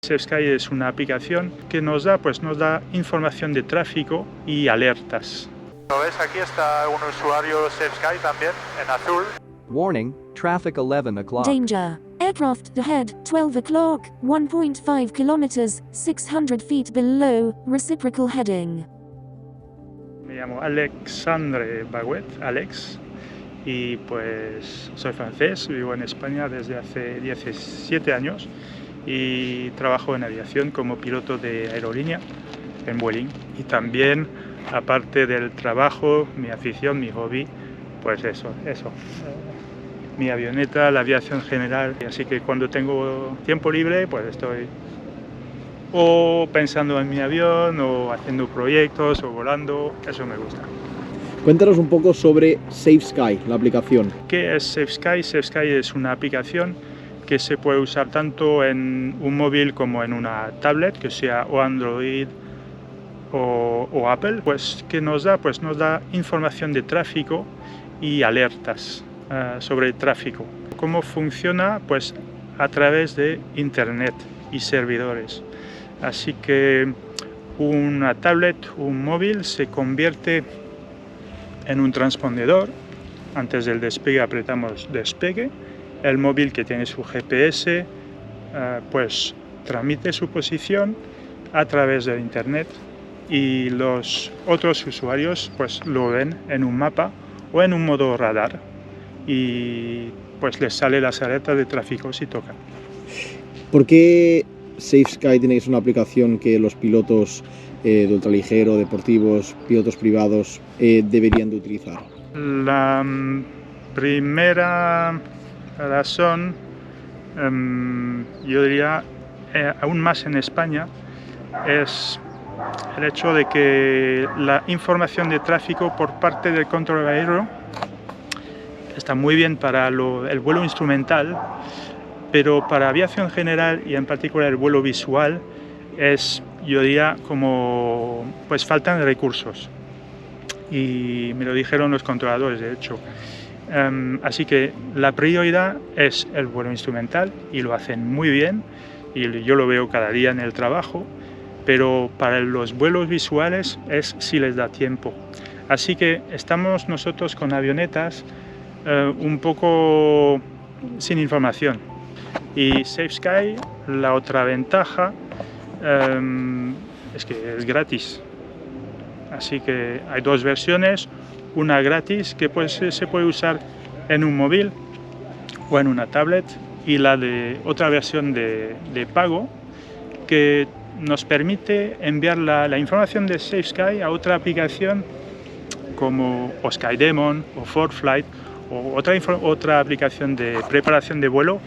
SafeSky es una aplicación que nos da información de tráfico y alertas. ¿Lo ves? Aquí está un usuario SafeSky también, en azul. Warning, traffic 11 o'clock. Danger. Aircraft ahead, 12 o'clock, 1.5 kilometers, 600 feet below, reciprocal heading. Me llamo Alexandre Baguet, Alex, y pues soy francés, vivo en España desde hace 17 años y trabajo en aviación como piloto de aerolínea en Vueling. Y también, aparte del trabajo, mi afición, mi hobby, pues eso. Mi avioneta, la aviación general. Así que cuando tengo tiempo libre, pues estoy o pensando en mi avión, o haciendo proyectos, o volando. Eso me gusta. Cuéntanos un poco sobre SafeSky, la aplicación. ¿Qué es SafeSky? SafeSky es una aplicación que se puede usar tanto en un móvil como en una tablet, que sea o Android o Apple, pues que nos da información de tráfico y alertas sobre el tráfico. ¿Cómo funciona? Pues a través de Internet y servidores. Así que una tablet, un móvil, se convierte en un transpondedor. Antes del despegue apretamos despegue. El móvil, que tiene su GPS, pues transmite su posición a través del Internet, y los otros usuarios pues lo ven en un mapa o en un modo radar, y pues les sale las alertas de tráfico si tocan. ¿Por qué SafeSky tiene que ser una aplicación que los pilotos de ultraligero, deportivos, pilotos privados deberían de utilizar? La primera razón, yo diría, aún más en España, es el hecho de que la información de tráfico por parte del control aéreo está muy bien para el vuelo instrumental, pero para aviación general y en particular el vuelo visual yo diría, como pues faltan recursos, y me lo dijeron los controladores, de hecho. Así que la prioridad es el vuelo instrumental, y lo hacen muy bien, y yo lo veo cada día en el trabajo, pero para los vuelos visuales es si les da tiempo. Así que estamos nosotros con avionetas un poco sin información, y SafeSky, la otra ventaja es que es gratis. Así que hay dos versiones, una gratis que se puede usar en un móvil o en una tablet, y otra versión de pago que nos permite enviar la información de SafeSky a otra aplicación como SkyDemon o ForFlight, o otra aplicación de preparación de vuelo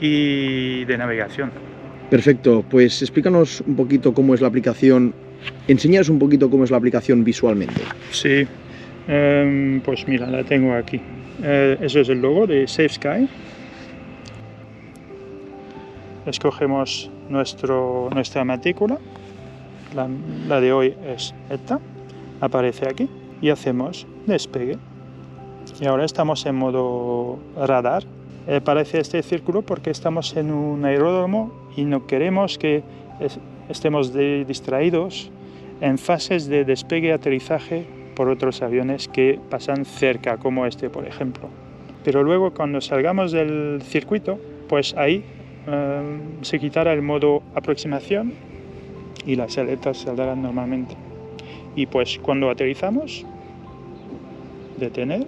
y de navegación. Perfecto, pues explícanos un poquito cómo es la aplicación, enséñanos un poquito cómo es la aplicación visualmente. Sí, pues mira, la tengo aquí. Eso es el logo de SafeSky. Escogemos nuestra matrícula, la de hoy es esta, aparece aquí, y hacemos despegue. Y ahora estamos en modo radar. Aparece este círculo porque estamos en un aeródromo y no queremos que estemos distraídos en fases de despegue y aterrizaje por otros aviones que pasan cerca, como este, por ejemplo. Pero luego, cuando salgamos del circuito, pues ahí se quitará el modo aproximación y las alertas saldrán normalmente. Y pues cuando aterrizamos, detener,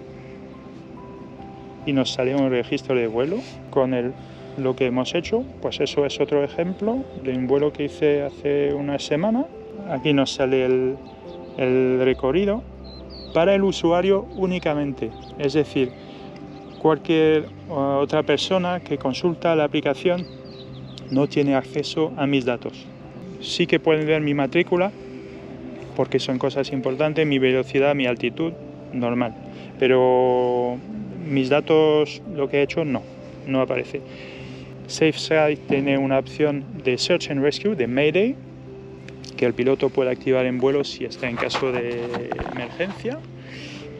y nos sale un registro de vuelo con lo que hemos hecho. Pues eso es otro ejemplo de un vuelo que hice hace una semana. Aquí nos sale el recorrido para el usuario únicamente, es decir, cualquier otra persona que consulta la aplicación no tiene acceso a mis datos. Sí que pueden ver mi matrícula, porque son cosas importantes, mi velocidad, mi altitud, normal, pero mis datos, lo que he hecho, no aparece. SafeSky tiene una opción de Search and Rescue, de Mayday, que el piloto puede activar en vuelo si está en caso de emergencia.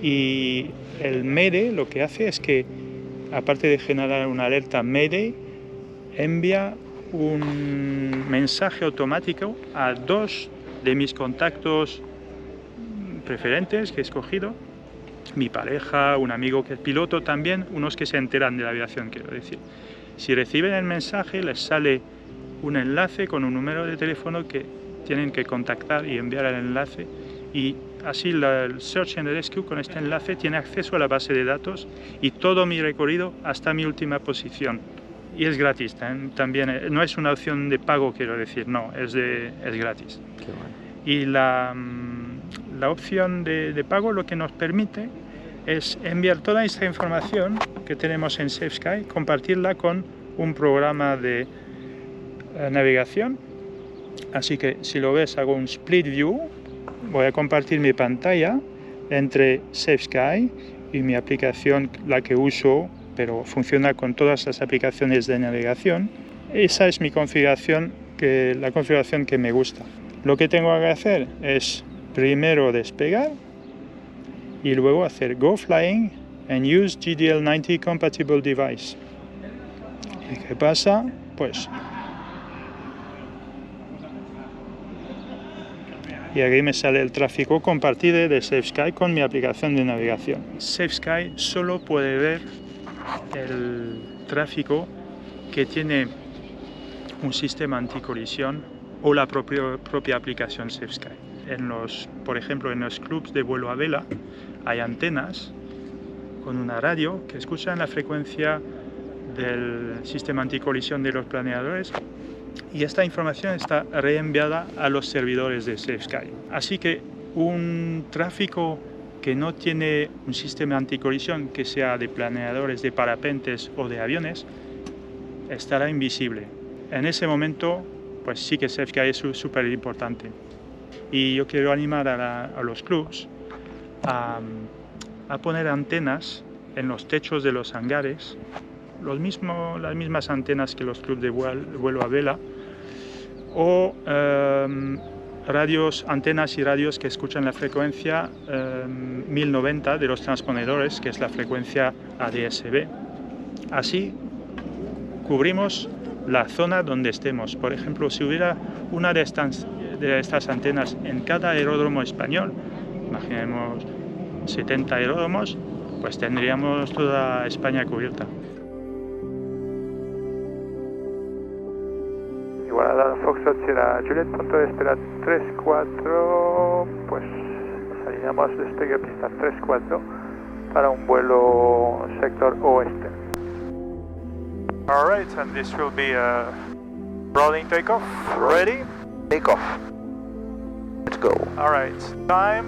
Y el Mayday lo que hace es que, aparte de generar una alerta Mayday, envía un mensaje automático a 2 de mis contactos preferentes que he escogido, mi pareja, un amigo que es piloto también, unos que se enteran de la aviación, quiero decir. Si reciben el mensaje, les sale un enlace con un número de teléfono que tienen que contactar y enviar el enlace, y así el Search and Rescue con este enlace tiene acceso a la base de datos y todo mi recorrido hasta mi última posición. Y es gratis también, no es una opción de pago, quiero decir, no, es gratis. Qué bueno. Y la opción de pago lo que nos permite es enviar toda esta información que tenemos en SafeSky, compartirla con un programa de navegación. Así que si lo ves, hago un split view, voy a compartir mi pantalla entre SafeSky y mi aplicación, la que uso, pero funciona con todas las aplicaciones de navegación. Esa es mi configuración, la configuración que me gusta. Lo que tengo que hacer es primero despegar y luego hacer Go Flying and Use GDL90 Compatible Device. ¿Y qué pasa? Pues y aquí me sale el tráfico compartido de SafeSky con mi aplicación de navegación. SafeSky solo puede ver el tráfico que tiene un sistema anticolisión o la propia aplicación SafeSky. Por ejemplo, en los clubs de vuelo a vela hay antenas con una radio que escuchan la frecuencia del sistema anticolisión de los planeadores, y esta información está reenviada a los servidores de SafeSky. Así que un tráfico que no tiene un sistema anticolisión, que sea de planeadores, de parapentes o de aviones, estará invisible. En ese momento, pues sí que SafeSky es súper importante. Y yo quiero animar a los clubs a poner antenas en los techos de los hangares, las mismas antenas que los clubs de vuelo a vela, o antenas y radios que escuchan la frecuencia 1090 de los transponedores, que es la frecuencia ADS-B. Así cubrimos la zona donde estemos. Por ejemplo, si hubiera una de estas antenas en cada aeródromo español, imaginemos 70 aeródromos, pues tendríamos toda España cubierta. Igualada Foxtrot Sierra Juliet, punto de espera 34, pues alineamos despegue pista 34 para un vuelo sector oeste. Alright, and this will be a rolling takeoff. Ready? Takeoff. Let's go. Alright, time.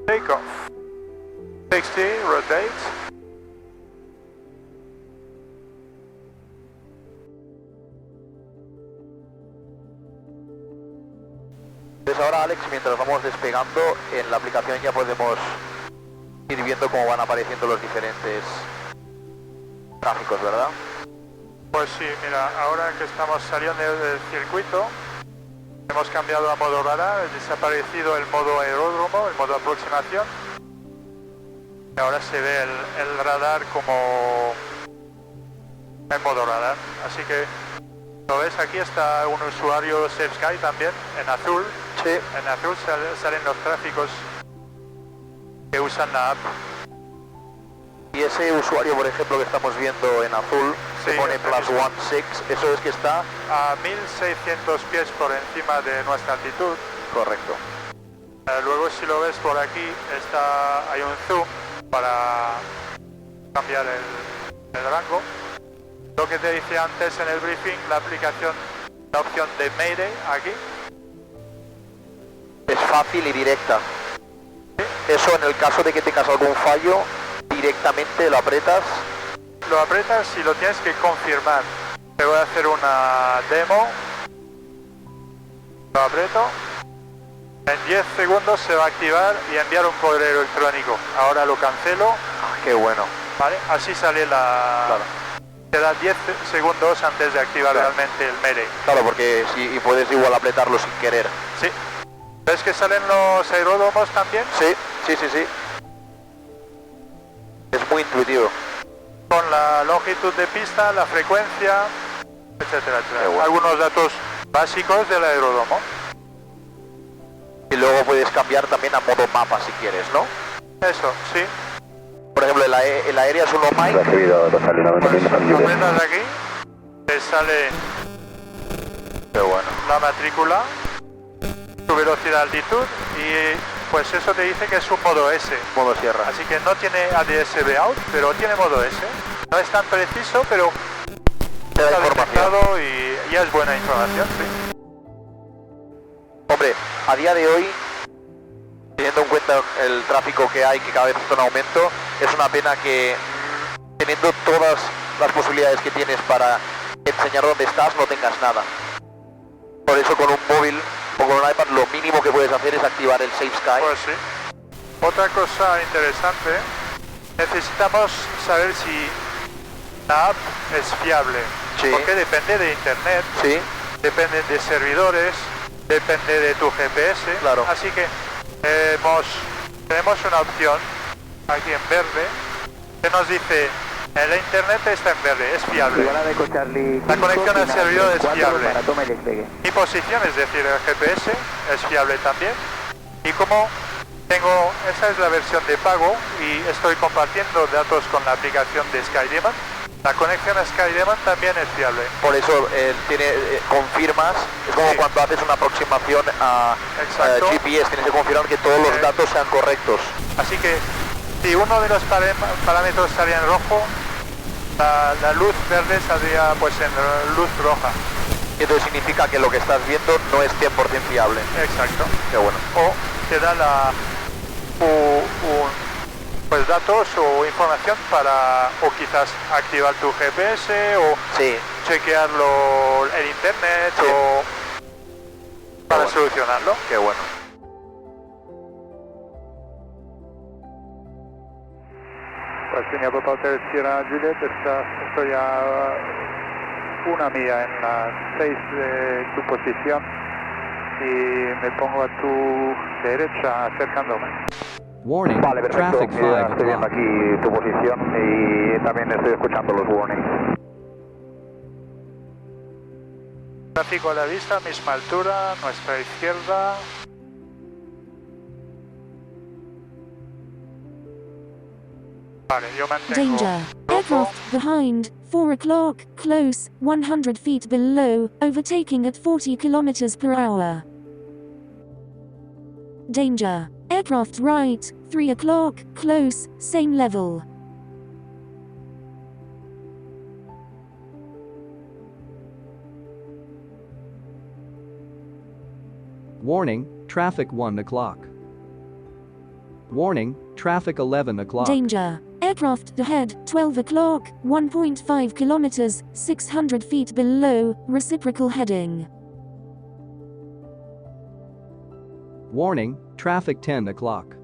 Takeoff. 60, rotate. Pues ahora, Alex, mientras vamos despegando, en la aplicación ya podemos ir viendo cómo van apareciendo los diferentes tráficos, ¿verdad? Pues sí, mira, ahora que estamos saliendo del circuito, hemos cambiado a modo radar, ha desaparecido el modo aeródromo, el modo aproximación, y ahora se ve el radar como en modo radar. Así que, ¿lo ves? Aquí está un usuario SafeSky también, en azul. Sí. En azul salen los tráficos que usan la app. Y ese usuario, por ejemplo, que estamos viendo en azul, Sí, se pone este mismo. +16, eso es que está... A 1600 pies por encima de nuestra altitud. Correcto. Luego, si lo ves por aquí, hay un zoom para cambiar el rango. Lo que te decía antes en el briefing, la opción de Mayday aquí. Es fácil y directa. Eso, en el caso de que tengas algún fallo, directamente lo aprietas. Lo aprietas y lo tienes que confirmar. Te voy a hacer una demo. Lo aprieto. En 10 segundos se va a activar y enviar un correo electrónico. Ahora lo cancelo. Qué bueno. ¿Vale? Así sale Claro. Te da 10 segundos antes de activar realmente el Mayday. Claro, porque y puedes igual apretarlo sin querer. Sí. ¿Ves que salen los aeródromos también? Sí. Es muy intuitivo. con la longitud de pista, la frecuencia, etcétera, etcétera. Qué bueno. Algunos datos básicos del aeródromo. Y luego puedes cambiar también a modo mapa si quieres, ¿no? Eso, sí. Por ejemplo, el aérea es uno Mike. Pues apretas aquí, te sale Qué bueno. la matrícula, tu velocidad, altitud y pues eso te dice que es un modo S. Modo sierra. Así que no tiene ADS-B out, pero tiene modo S. No es tan preciso, pero Te da está información. detectado y ya es buena información, sí. Hombre, a día de hoy, teniendo en cuenta el tráfico que hay, que cada vez está en aumento, es una pena que teniendo todas las posibilidades que tienes para enseñar dónde estás, no tengas nada. Por eso con un móvil o con un iPad lo mínimo que puedes hacer es activar el Safe Sky. Pues sí. Otra cosa interesante, necesitamos saber si la app es fiable. Sí. Porque depende de internet, Sí, depende de servidores, depende de tu GPS. Claro. Así que tenemos una opción aquí en verde que nos dice el internet está en verde, es fiable. La conexión al servidor es fiable. Mi posición, es decir, el GPS es fiable también. Y como esa es la versión de pago y estoy compartiendo datos con la aplicación de SkyDemon, la conexión a SkyDemon también es fiable. por eso confirmas, es como Sí. cuando haces una aproximación a Exacto. GPS, tienes que confirmar que todos los Sí. datos sean correctos. Así que si uno de los parámetros estaría en rojo, la luz verde saldría pues en luz roja. Y entonces significa que lo que estás viendo no es 100% fiable. Exacto. Qué bueno. O te da pues datos o información para o quizás activar tu GPS o Sí, chequearlo en internet Sí. o para bueno. solucionarlo. qué bueno. Pues línea Papa Hotel Sierra Juliet, estoy a una milla en la 6 de tu posición y me pongo a tu derecha acercándome. Warning, traffic 5 Estoy viendo o'clock. aquí tu posición y también estoy escuchando los warnings. Tráfico a la vista, misma altura, nuestra izquierda. Vale, yo mantengo. Danger. Aircraft behind. 4 o'clock. Close. 100 feet below. Overtaking at 40 kilometers per hour. Danger. Aircraft right. 3 o'clock. Close. Same level. Warning, traffic 1 o'clock. Warning, traffic 11 o'clock. Danger. Aircraft ahead. 12 o'clock. 1.5 kilometers. 600 feet below. Reciprocal heading. Warning, traffic 10 o'clock.